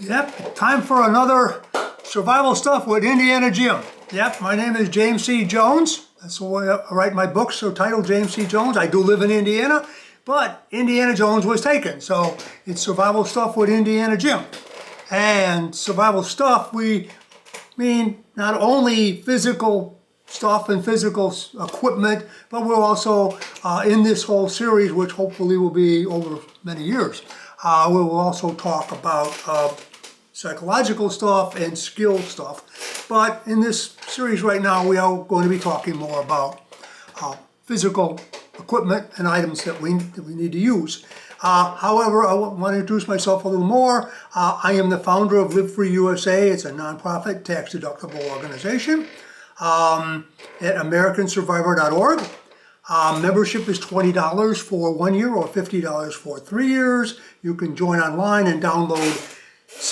Yep, time for another survival stuff with Indiana Jim. Yep, my name is James C. Jones. That's the way I write my books, so titled James C. Jones. I do live in Indiana, but Indiana Jones was taken, so it's survival stuff with Indiana Jim. And survival stuff, we mean not only physical stuff and physical equipment, but we're also in this whole series, which hopefully will be over many years. We will also talk about psychological stuff and skill stuff. But in this series right now, we are going to be talking more about physical equipment and items that we need to use. However, I want to introduce myself a little more. I am the founder of Live Free USA. It's a nonprofit, tax-deductible organization at AmericanSurvivor.org. Membership is $20 for 1 year or $50 for 3 years. You can join online and download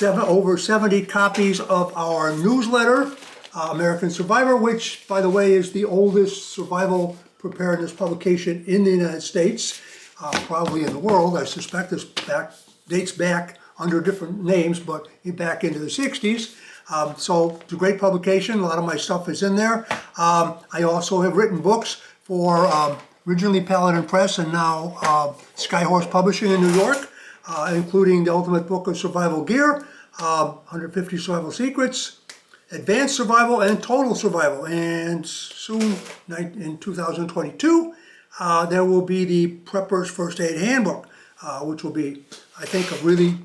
over 70 copies of our newsletter, American Survivor, which, by the way, is the oldest survival preparedness publication in the United States, probably in the world. I suspect this dates back under different names, but back into the 60s. So it's a great publication. A lot of my stuff is in there. I also have written books for originally Paladin Press and now Skyhorse Publishing in New York, including the Ultimate Book of Survival Gear, 150 Survival Secrets, Advanced Survival, and Total Survival. And soon, in 2022, there will be the Prepper's First Aid Handbook, which will be, I think, a really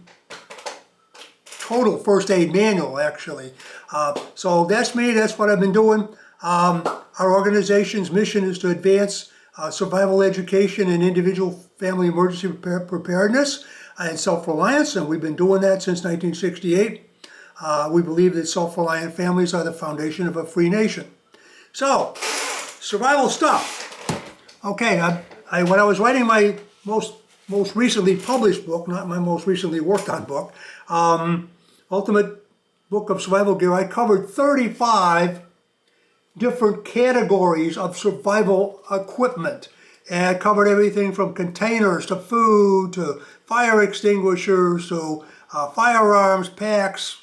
total first aid manual, actually. So that's me, that's what I've been doing. Our organization's mission is to advance survival education and individual family emergency preparedness and self-reliance, and we've been doing that since 1968. We believe that self-reliant families are the foundation of a free nation. So, survival stuff. Okay, when I was writing my most recently published book, not my most recently worked on book, Ultimate Book of Survival Gear, I covered 35 different categories of survival equipment. And I covered everything from containers to food to fire extinguishers to firearms, packs,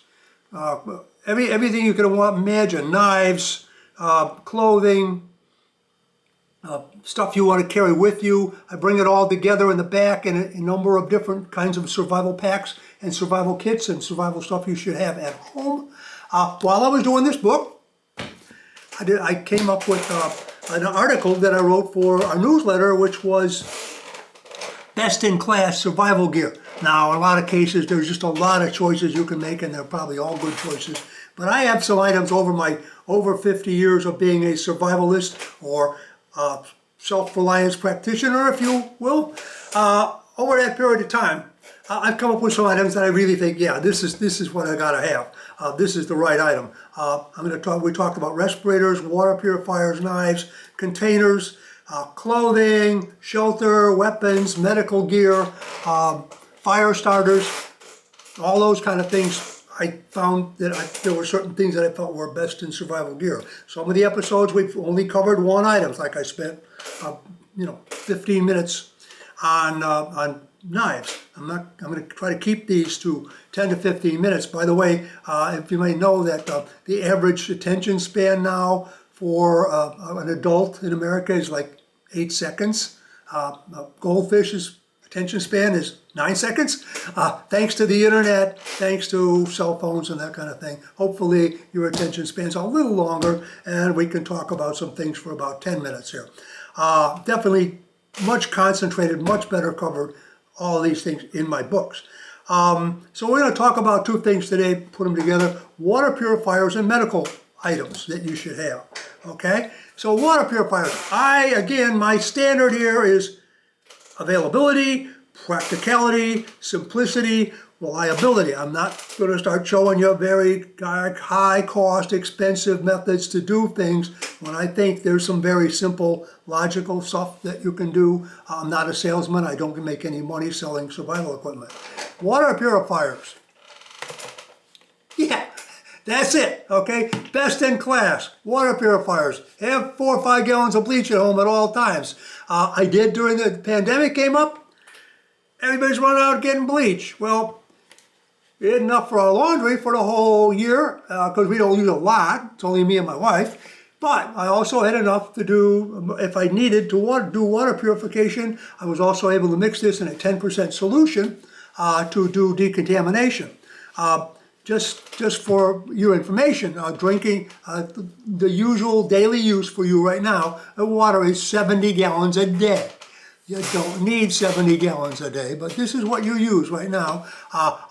everything you could imagine, knives, clothing, stuff you want to carry with you. I bring it all together in the back in a number of different kinds of survival packs and survival kits and survival stuff you should have at home. While I was doing this book, I came up with an article that I wrote for our newsletter, which was Best in Class Survival Gear. Now, in a lot of cases, there's just a lot of choices you can make, and they're probably all good choices. But I have some items over my over 50 years of being a survivalist or self-reliance practitioner, if you will. Over that period of time, I've come up with some items that I really think, yeah, this is what I gotta have. This is the right item. We talked about respirators, water purifiers, knives, containers, clothing, shelter, weapons, medical gear, fire starters, all those kind of things. I found that there were certain things that I felt were best in survival gear. Some of the episodes we've only covered one item, like I spent 15 minutes on knives. I'm going to try to keep these to 10 to 15 minutes. By the way, if you may know that the average attention span now for an adult in America is like 8 seconds. Goldfish's attention span is 9 seconds. Thanks to the internet, thanks to cell phones and that kind of thing. Hopefully your attention span's a little longer and we can talk about some things for about 10 minutes here. Definitely much concentrated, much better covered, all these things in my books. So we're going to talk about two things today, put them together: water purifiers and medical items that you should have. Okay? So water purifiers. Again, my standard here is availability, practicality, simplicity, reliability. I'm not going to start showing you very high cost, expensive methods to do things when I think there's some very simple, logical stuff that you can do. I'm not a salesman. I don't make any money selling survival equipment. Water purifiers. Yeah, that's it, okay? Best in class, water purifiers. Have 4 or 5 gallons of bleach at home at all times. I did during the pandemic came up. Everybody's running out getting bleach. Well, enough for our laundry for the whole year, because we don't use a lot. It's only me and my wife. But I also had enough to do, if I needed to do water purification, I was also able to mix this in a 10% solution to do decontamination. Just for your information, drinking, the usual daily use for you right now, the water is 70 gallons a day. You don't need 70 gallons a day, but this is what you use right now.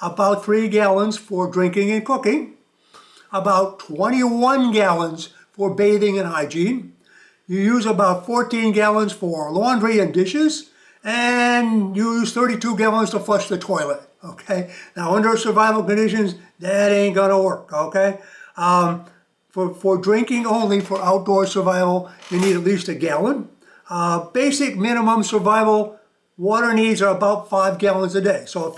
About 3 gallons for drinking and cooking, about 21 gallons for bathing and hygiene. You use about 14 gallons for laundry and dishes, and you use 32 gallons to flush the toilet, okay? Now, under survival conditions, that ain't gonna work, okay? For drinking only, for outdoor survival, you need at least a gallon. Basic minimum survival water needs are about 5 gallons a day. So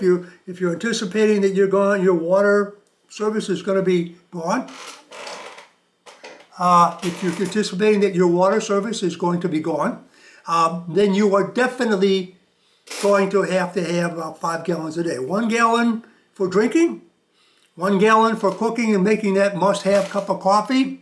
if you're anticipating that your water service is gonna be gone, if you're anticipating that your water service is going to be gone, then you are definitely going to have about 5 gallons a day. 1 gallon for drinking, 1 gallon for cooking and making that must-have cup of coffee,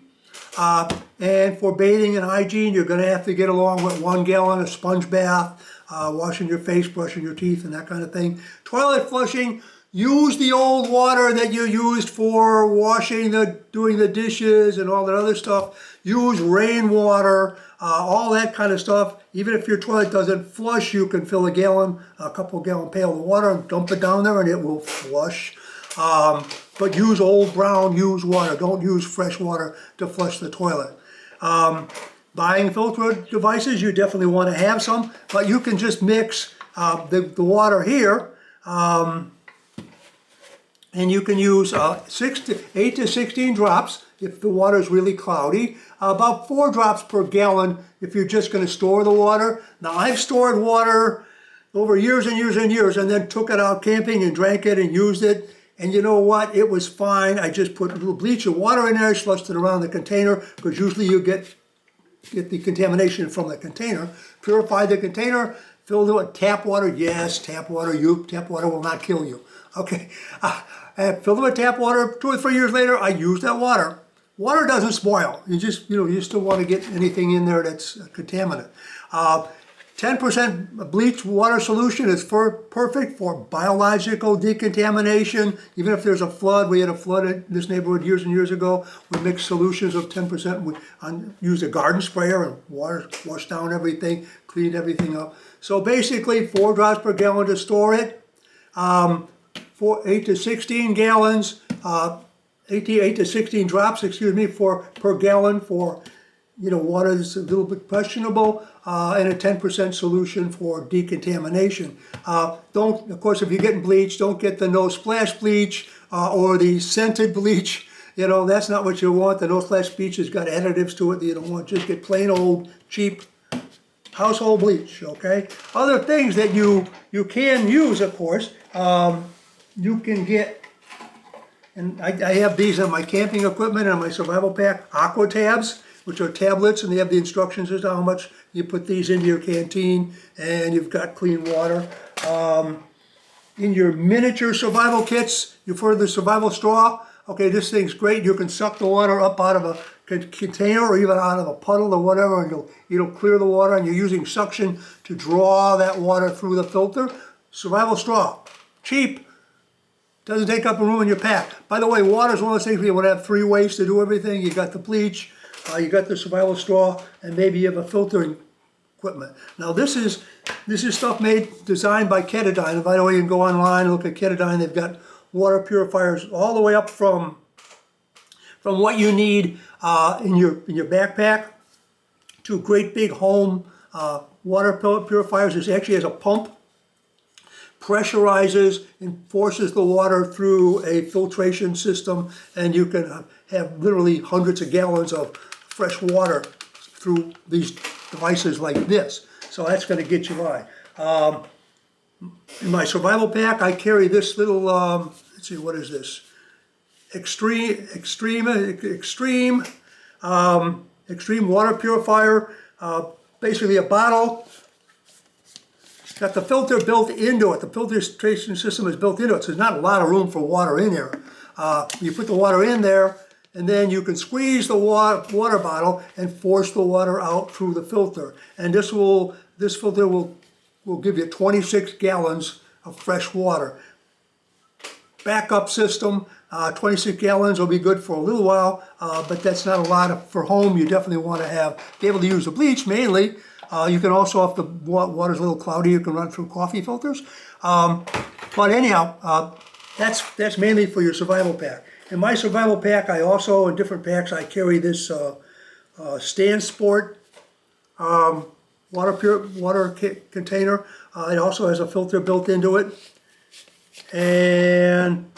and for bathing and hygiene, you're going to have to get along with 1 gallon of sponge bath, washing your face, brushing your teeth, and that kind of thing. Toilet flushing, use the old water that you used for washing, doing the dishes and all that other stuff. Use rainwater, all that kind of stuff. Even if your toilet doesn't flush, you can fill a couple gallon pail of water and dump it down there and it will flush. But use old brown used water. Don't use fresh water to flush the toilet. Buying filter devices, you definitely want to have some, but you can just mix the water here. And you can use 8 to 16 drops if the water is really cloudy. About 4 drops per gallon if you're just going to store the water. Now, I've stored water over years and years and years and then took it out camping and drank it and used it. And you know what? It was fine. I just put a little bleach and water in there, flushed it around the container, because usually you get the contamination from the container. Purify the container, fill it with tap water. Yes, tap water. Tap water will not kill you. Okay. Fill it with tap water. 2 or 3 years later, I use that water. Water doesn't spoil. You still want to get anything in there that's a contaminant. 10% bleach water solution is perfect for biological decontamination. Even if there's a flood, we had a flood in this neighborhood years and years ago. We mixed solutions of 10%. We used a garden sprayer and washed down everything, cleaned everything up. So basically, 4 drops per gallon to store it. 8 to 16 gallons, 8 to 16 drops, per gallon for water that's a little bit questionable, and a 10% solution for decontamination. Of course, if you're getting bleach, don't get the no splash bleach or the scented bleach. That's not what you want. The no splash bleach has got additives to it that you don't want. Just get plain old, cheap household bleach, okay? Other things that you can use, of course, you can get, and I have these on my camping equipment and my survival pack, aqua tabs, which are tablets, and they have the instructions as to how much you put these into your canteen, and you've got clean water. In your miniature survival kits, you've heard of the survival straw. Okay, this thing's great. You can suck the water up out of a container or even out of a puddle or whatever, and it'll clear the water, and you're using suction to draw that water through the filter. Survival straw, cheap. Doesn't take up room in your pack. By the way, water is one of those things where you want to have 3 ways to do everything. You got the bleach, you got the survival straw, and maybe you have a filtering equipment. Now this is stuff designed by Ketadine. And by the way, you can go online and look at Ketadine. They've got water purifiers all the way up from what you need in your backpack to great big home water purifiers. This actually has a pump, pressurizes and forces the water through a filtration system, and you can have literally hundreds of gallons of fresh water through these devices like this. So that's going to get you by. In my survival pack, I carry this little, let's see, what is this? Extreme water purifier. Basically a bottle got the filter built into it. The filtration system is built into it, so there's not a lot of room for water in here. You put the water in there, and then you can squeeze the water bottle and force the water out through the filter. And this filter will give you 26 gallons of fresh water. Backup system, 26 gallons will be good for a little while, but that's not a lot for home. You definitely want to be able to use the bleach mainly. You can also, if the water's a little cloudy, you can run through coffee filters. But anyhow, that's mainly for your survival pack. In my survival pack, I also, in different packs, I carry this Stand Sport water container. It also has a filter built into it. And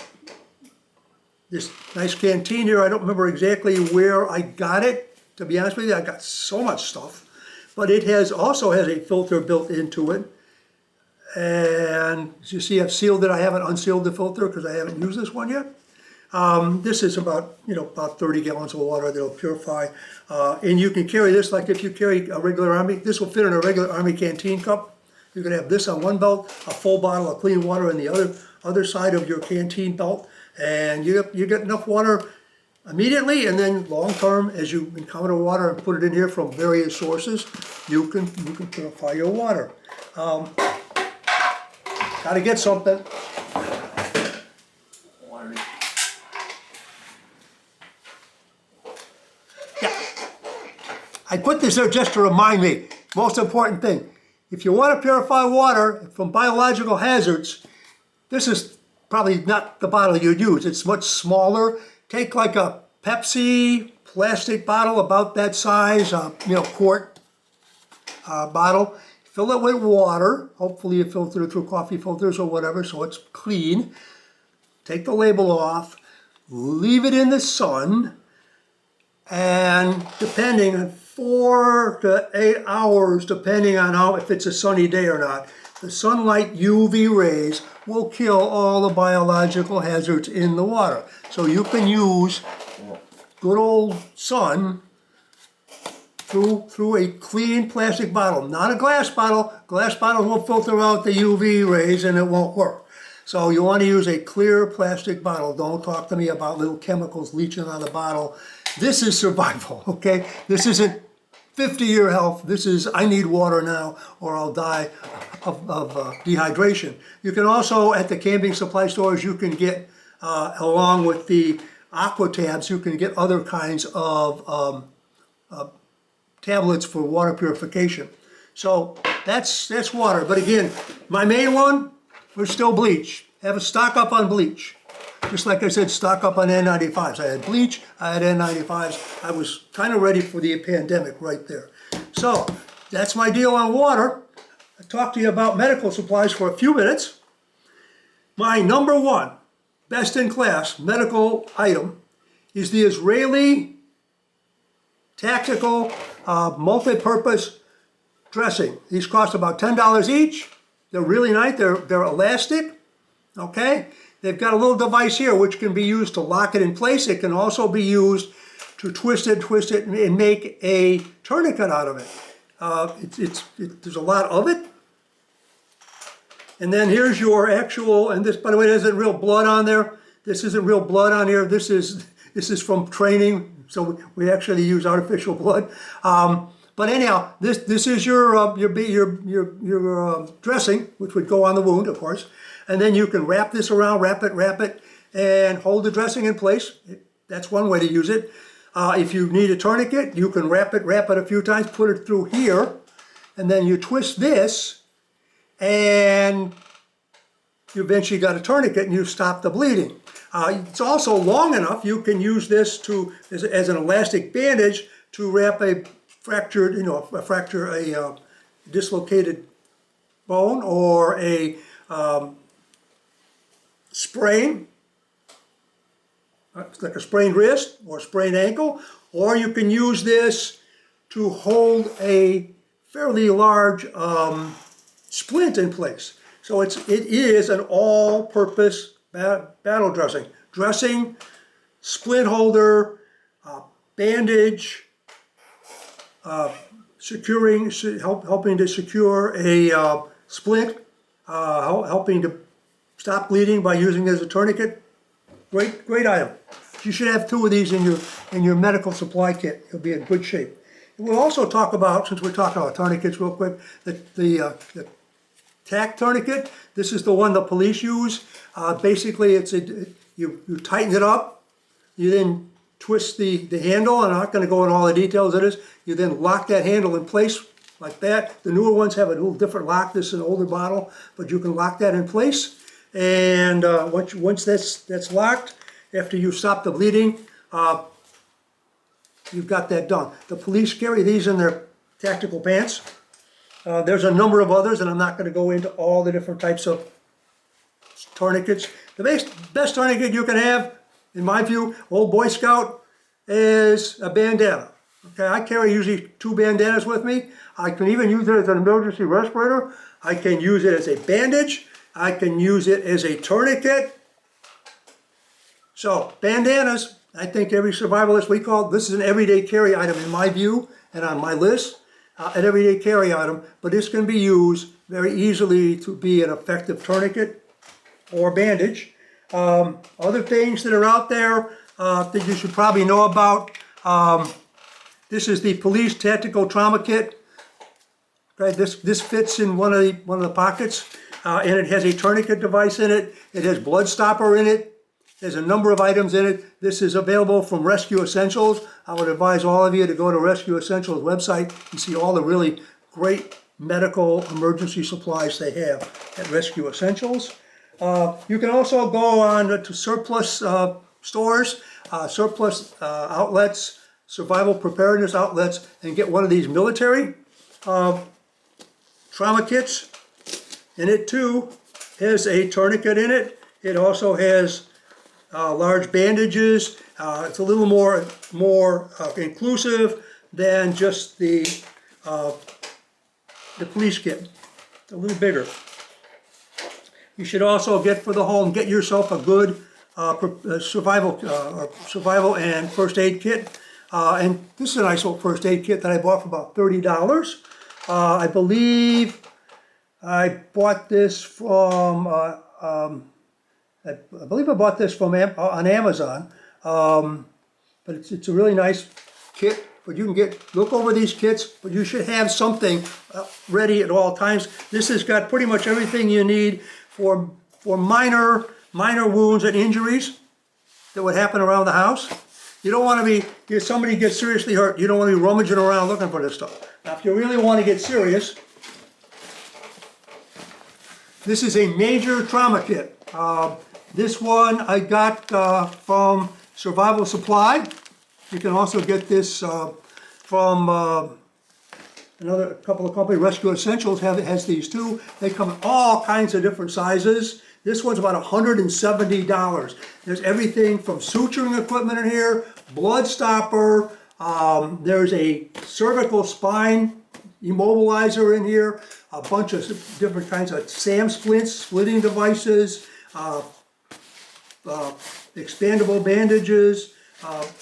this nice canteen here, I don't remember exactly where I got it. To be honest with you, I got so much stuff. But it also has a filter built into it. And as you see, I've sealed it. I haven't unsealed the filter because I haven't used this one yet. This is about 30 gallons of water that'll purify. And you can carry this like if you carry a regular Army. This will fit in a regular Army canteen cup. You can have this on one belt, a full bottle of clean water on the other side of your canteen belt. And you get enough water immediately, and then long term, as you encounter water and put it in here from various sources, you can purify your water. Got to get something. Yeah, I put this there just to remind me. Most important thing: if you want to purify water from biological hazards, this is probably not the bottle you'd use. It's much smaller. Take like a Pepsi plastic bottle about that size, quart bottle. Fill it with water. Hopefully you filter it through coffee filters or whatever so it's clean. Take the label off. Leave it in the sun. And depending on 4 to 8 hours, depending on if it's a sunny day or not, the sunlight UV rays will kill all the biological hazards in the water. So you can use good old sun through a clean plastic bottle, not a glass bottle. Glass bottle will filter out the UV rays and it won't work. So you want to use a clear plastic bottle. Don't talk to me about little chemicals leaching out of the bottle. This is survival, okay? This isn't 50-year health. This is, I need water now or I'll die of dehydration. You can also, at the camping supply stores, you can get, along with the aqua tabs, you can get other kinds of tablets for water purification. So that's water. But again, my main one, we're still bleach. Have a stock up on bleach. Just like I said, stock up on N95s. I had bleach, I had N95s. I was kind of ready for the pandemic right there. So that's my deal on water. I talked to you about medical supplies for a few minutes. My number one, best in class medical item is the Israeli tactical multi-purpose dressing. These cost about $10 each. They're really nice. They're elastic. Okay? They've got a little device here which can be used to lock it in place. It can also be used to twist it, and make a tourniquet out of it. There's a lot of it. And then here's your actual, and this, by the way, there isn't real blood on there. This isn't real blood on here. This is from training, so we actually use artificial blood. But anyhow, this is your dressing, which would go on the wound, of course. And then you can wrap this around, wrap it, and hold the dressing in place. That's one way to use it. If you need a tourniquet, you can wrap it a few times, put it through here, and then you twist this, and you eventually got a tourniquet and you stop the bleeding. It's also long enough, you can use this as an elastic bandage to wrap a fractured, a dislocated bone or a sprain, like a sprained wrist or sprained ankle, or you can use this to hold a fairly large splint in place. So it is an all-purpose battle dressing. Dressing, splint holder, bandage, helping to secure a splint, helping to stop bleeding by using it as a tourniquet. Great item. You should have 2 of these in your medical supply kit. You'll be in good shape. And we'll also talk about, since we're talking about tourniquets real quick, the tack tourniquet. This is the one the police use. Basically, you tighten it up. You then twist the handle. I'm not going to go into all the details of this. You then lock that handle in place like that. The newer ones have a little different lock. This is an older model, but you can lock that in place. And once that's locked, after you stop the bleeding, you've got that done. The police carry these in their tactical pants. There's a number of others, and I'm not going to go into all the different types of tourniquets. The best tourniquet you can have, in my view, old Boy Scout, is a bandana. Okay, I carry usually 2 bandanas with me. I can even use it as an emergency respirator. I can use it as a bandage. I can use it as a tourniquet. So, bandanas, I think every survivalist, this is an everyday carry item in my view and on my list, an everyday carry item, but this can be used very easily to be an effective tourniquet or bandage. Other things that are out there that you should probably know about, this is the police tactical trauma kit. Okay, this fits in one of the pockets, and it has a tourniquet device in it. It has blood stopper in it. There's a number of items in it. This is available from Rescue Essentials. I would advise all of you to go to Rescue Essentials website and see all the really great medical emergency supplies they have at Rescue Essentials. You can also go on to surplus stores, surplus outlets, survival preparedness outlets, and get one of these military trauma kits. And it too has a tourniquet in it. It also has large bandages. It's a little more inclusive than just the police kit. It's a little bigger. You should also get for the home, get yourself a good survival and first aid kit. And this is a nice little first aid kit that I bought for about $30. I believe I bought this from on Amazon, but it's a really nice kit. But you can look over these kits, but you should have something ready at all times. This has got pretty much everything you need for minor wounds and injuries that would happen around the house. You don't want to be, if somebody gets seriously hurt, you don't want to be rummaging around looking for this stuff. Now, if you really want to get serious, this is a major trauma kit. This one I got from Survival Supply. You can also get this from another couple of companies. Rescue Essentials has these too. They come in all kinds of different sizes. This one's about $170. There's everything from suturing equipment in here, blood stopper, there's a cervical spine immobilizer in here, a bunch of different kinds of SAM splints, splitting devices, expandable bandages,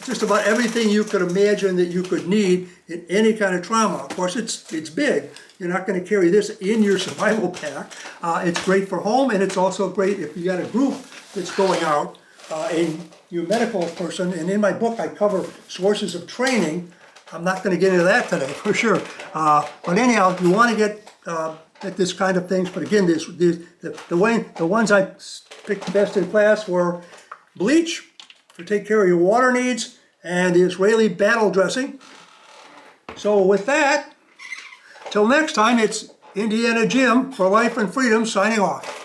just about everything you could imagine that you could need in any kind of trauma. Of course, it's big. You're not going to carry this in your survival pack. It's great for home, and it's also great if you got a group that's going out, and you're a medical person. And in my book, I cover sources of training. I'm not going to get into that today, for sure. But anyhow, you want to get at this kind of things. But again, the ones I picked best in class were bleach to take care of your water needs, and the Israeli battle dressing. So with that, till next time, it's Indiana Jim for Life and Freedom signing off.